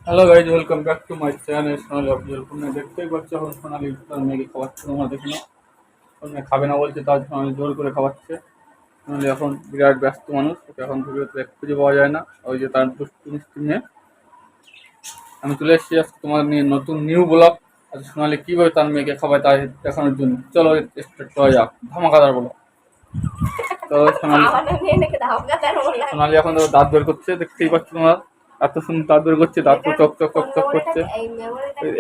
Hello guys, welcome back to my channel Sonali official. তোমরা দেখতেই পাচ্ছ এখন সোনালি তার মেয়েকে খাওয়াচ্ছে। তোমরা দেখো না, মেয়ে খাবে না বলছে, তার সোনালি জোর করে খাওয়াচ্ছে। সোনালি এখন বিরাট ব্যস্ত মানুষ, ওকে এখন ভিডিওতে খুঁজে পাওয়া যায় না। ওই যে তার দুষ্টু মিষ্টি নিয়ে আমি চলে এসেছি আজকে তোমার নিয়ে নতুন নিউ ব্লগ। আচ্ছা, সোনালি কীভাবে তার মেয়েকে খাওয়ায় তাই দেখানোর জন্য চলো স্টার্ট করা যাক। ধামাকাদার বলো। তো সোনালি সোনালি এখন তো দাঁত বের করছে, দেখতেই পাচ্ছ তোমরা। এত সুন্দর দাঁত বের করছে, দাঁত চক চক চক চক করছে,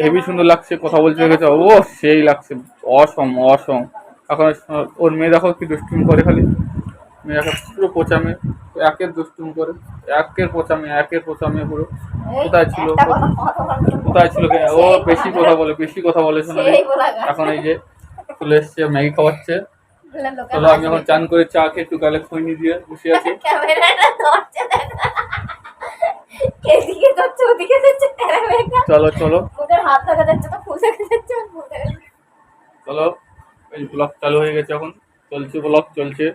হেভি সুন্দর লাগছে। কথা বলতে গেছে, ও সেই লাগছে, অসম অসম। এখন ওর মেয়ে দেখো কি দুষ্টুমি করে, খালি মেয়ে এখন পুরো পোচামে, একের দুষ্টুমি করে, একের পোচামে পুরো। কোথায় ছিল কোথায় ছিল ও বেশি কথা বলে সোনালি। এখন এই যে চলে এসছে, ম্যাগি খাওয়াচ্ছে। চলো আমি এখন চান করে চা খেয়ে একটু গালে খৈনি দিয়ে বসে আছি। চলো চলো চলো, এই ব্লগ চালু হয়ে গেছে, এখন চলছে ব্লগ চলছে।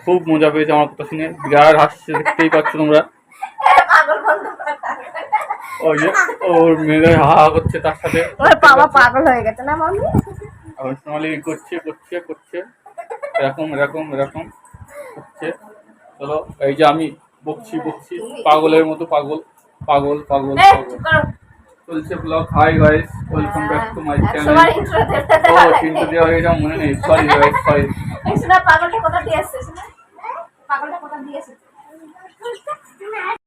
খুব মজা পেয়েছে আমার কথা শুনে, বিরাট হাসছে, দেখতেই পাচ্ছ তোমরা। ওই যে ওর মেয়েদের হা হা করছে তার সাথে, পাগল হয়ে গেছে না মামি। এখন সোনালি করছে করছে করছে, এরকম এরকম এরকম করছে। চলো এই যে আমি বকছি পাগলের মতো, পাগল পাগল পাগল পাগল চলছে blog. Hi guys, welcome back to my channel. ও চিন্তা দেওয়া হয়ে যাও, মনে নেই, সরি গাইস সরি। পাগলটা কোথা দিয়ে আসছে? পাগলটা কোথা দিয়ে আসছে?